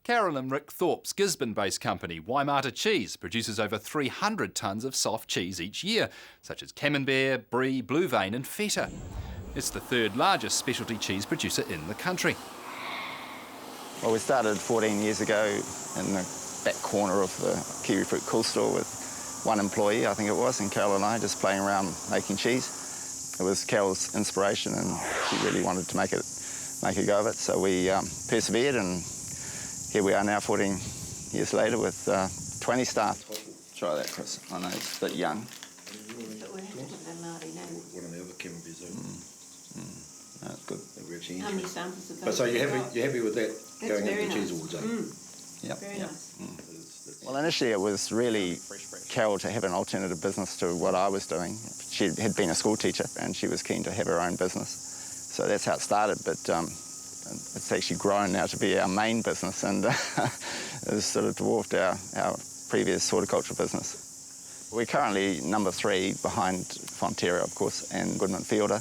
Carol and Rick Thorpe's Gisborne-based company, Waimata Cheese, produces over 300 tonnes of soft cheese each year, such as Camembert, Brie, Blue Vein and Feta. It's the third largest specialty cheese producer in the country. Well, we started 14 years ago in the back corner of the kiwi fruit cool store with one employee, I think it was, and Carol and I just playing around making cheese. It was Carol's inspiration and she really wanted to make a go of it, so we persevered, and here we are now 14 years later with 20 staff. Try that, Chris. I know it's a bit young. One of the other Camemberts. That's good. How many samples of those? So you're happy with that going into the cheese awards? Yep. Very nice. Well, initially it was really Carol to have an alternative business to what I was doing. She had been a school teacher and she was keen to have her own business. So that's how it started, but it's actually grown now to be our main business, and it's sort of dwarfed our previous horticultural business. We're currently number 3 behind Fonterra, of course, and Goodman Fielder.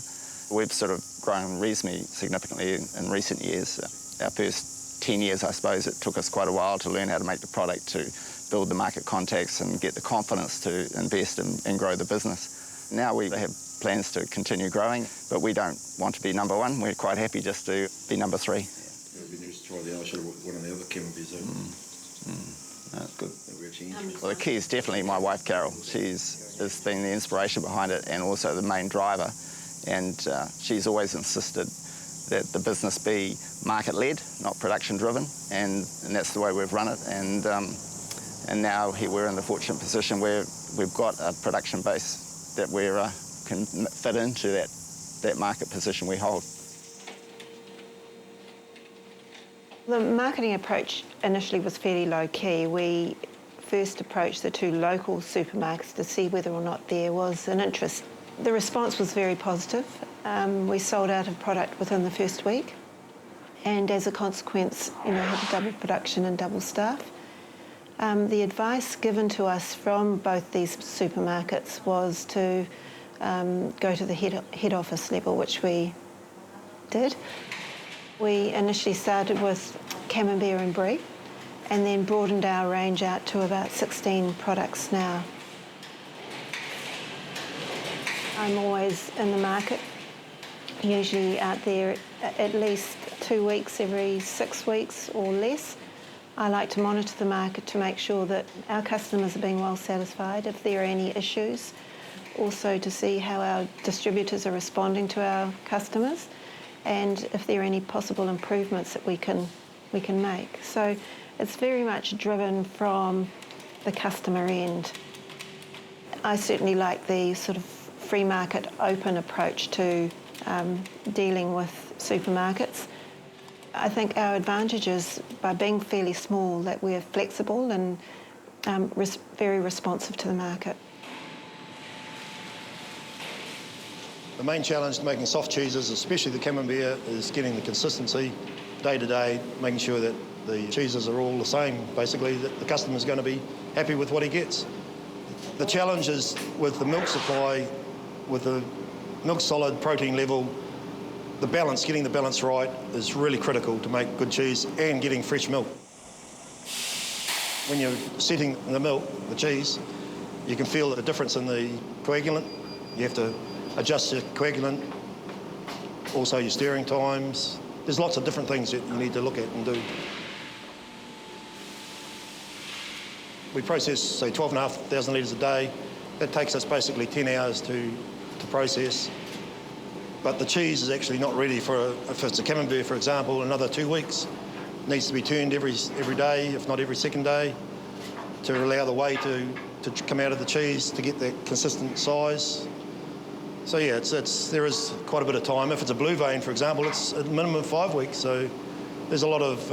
We've sort of grown reasonably significantly in recent years. Our first 10 years, I suppose, it took us quite a while to learn how to make the product, to build the market contacts and get the confidence to invest and grow the business. Now we have plans to continue growing, but we don't want to be number 1. We're quite happy just to be number 3. It would be nice to try the other, one of the other Camemberts. That's good. Well, the key is definitely my wife, Carol. Has been the inspiration behind it and also the main driver. And she's always insisted that the business be market-led, not production-driven, and that's the way we've run it. And now we're in the fortunate position where we've got a production base that we can fit into that market position we hold. The marketing approach initially was fairly low-key. We first approached the 2 local supermarkets to see whether or not there was an interest. The response was very positive. We sold out of product within the first week, and as a consequence, had double production and double staff. The advice given to us from both these supermarkets was to go to the head office level, which we did. We initially started with Camembert and Brie, and then broadened our range out to about 16 products now. I'm always in the market, usually out there at least 2 weeks every 6 weeks or less. I like to monitor the market to make sure that our customers are being well satisfied, if there are any issues. Also to see how our distributors are responding to our customers, and if there are any possible improvements that we can make. So it's very much driven from the customer end. I certainly like the sort of free market open approach to dealing with supermarkets. I think our advantage is, by being fairly small, that we're flexible and very responsive to the market. The main challenge to making soft cheeses, especially the Camembert, is getting the consistency day to day, making sure that the cheeses are all the same, basically, that the customer's going to be happy with what he gets. The challenge is with the milk supply, with the milk solid protein level, the balance, getting the balance right is really critical to make good cheese, and getting fresh milk. When you're setting the milk, the cheese, you can feel the difference in the coagulant. You have to adjust your coagulant, also your stirring times. There's lots of different things that you need to look at and do. We process, say, 12,500 litres a day. That takes us basically 10 hours to process. But the cheese is actually not ready for, if it's a Camembert, for example, another 2 weeks. It needs to be turned every day, if not every second day, to allow the whey to come out of the cheese to get that consistent size. So yeah, there is quite a bit of time. If it's a Blue Vein, for example, it's a minimum of 5 weeks. So there's a lot of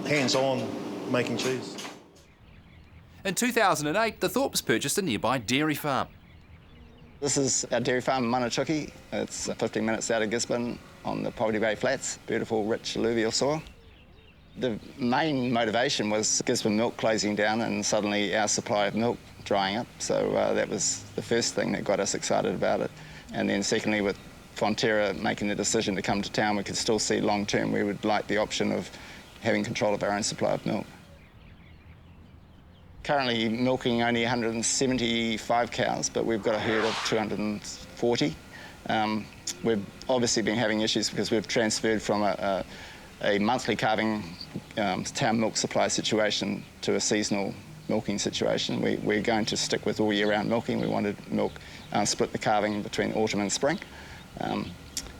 hands-on making cheese. In 2008, the Thorpes purchased a nearby dairy farm. This is our dairy farm in Manatuki. It's 15 minutes out of Gisborne on the Poverty Bay Flats, beautiful, rich alluvial soil. The main motivation was Gisborne milk closing down and suddenly our supply of milk drying up. So that was the first thing that got us excited about it. And then secondly, with Fonterra making the decision to come to town, we could still see long-term we would like the option of having control of our own supply of milk. Currently milking only 175 cows, but we've got a herd of 240. We've obviously been having issues because we've transferred from a monthly calving town milk supply situation to a seasonal milking situation. We're going to stick with all year-round milking. We wanted milk, split the calving between autumn and spring.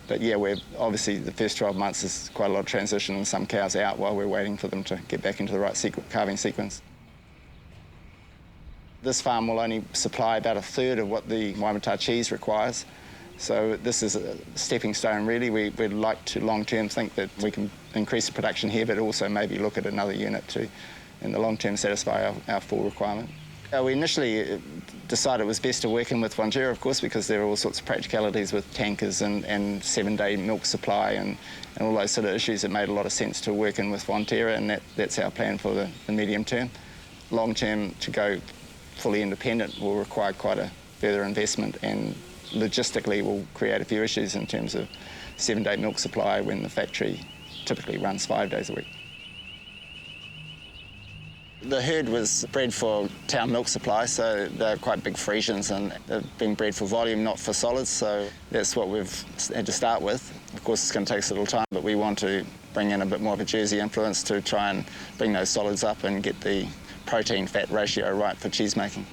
But yeah, we're obviously the first 12 months is quite a lot of transition and some cows out while we're waiting for them to get back into the right calving sequence. This farm will only supply about a third of what the Waimata Cheese requires. So this is a stepping stone, really. We'd like to long-term think that we can increase the production here, but also maybe look at another unit to, in the long-term, satisfy our full requirement. We initially decided it was best to work in with Fonterra, of course, because there are all sorts of practicalities with tankers and 7-day milk supply and all those sort of issues. It made a lot of sense to work in with Fonterra, and that's our plan for the medium term. Long-term, to go fully independent will require quite a further investment, and logistically will create a few issues in terms of 7-day milk supply when the factory typically runs 5 days a week. The herd was bred for town milk supply, so they're quite big Friesians and they've been bred for volume, not for solids, so that's what we've had to start with. Of course, it's going to take us a little time, but we want to bring in a bit more of a Jersey influence to try and bring those solids up and get the protein-fat ratio right for cheese making.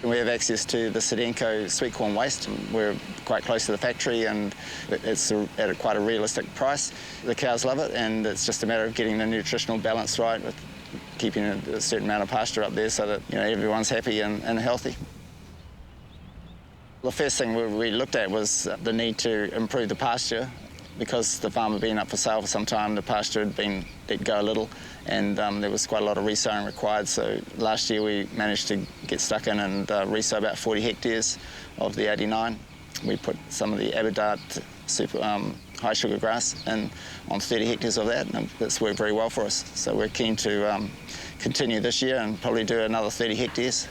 We have access to the Sedenco sweet corn waste. We're quite close to the factory and it's at quite a realistic price. The cows love it, and it's just a matter of getting the nutritional balance right with keeping a certain amount of pasture up there so that everyone's happy and healthy. The first thing we looked at was the need to improve the pasture. Because the farm had been up for sale for some time, the pasture had been let go a little, and there was quite a lot of resowing required. So last year we managed to get stuck in and resow about 40 hectares of the 89. We put some of the Aberdart super high sugar grass in on 30 hectares of that, and that's worked very well for us. So we're keen to continue this year and probably do another 30 hectares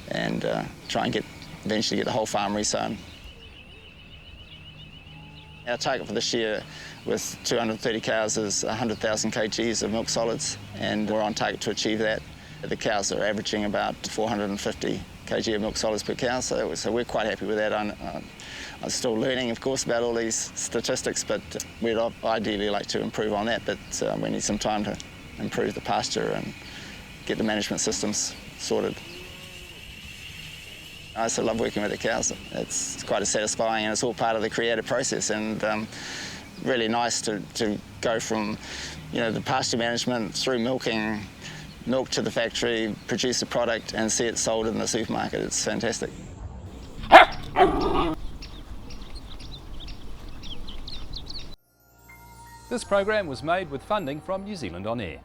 and try and eventually get the whole farm resown. Our target for this year with 230 cows is 100,000 kgs of milk solids, and we're on target to achieve that. The cows are averaging about 450 kg of milk solids per cow, so we're quite happy with that. I'm still learning, of course, about all these statistics, but we'd ideally like to improve on that, but we need some time to improve the pasture and get the management systems sorted. I also love working with the cows. It's quite satisfying, and it's all part of the creative process, and really nice to go from the pasture management through milking milk to the factory, produce a product and see it sold in the supermarket. It's fantastic. This program was made with funding from New Zealand On Air.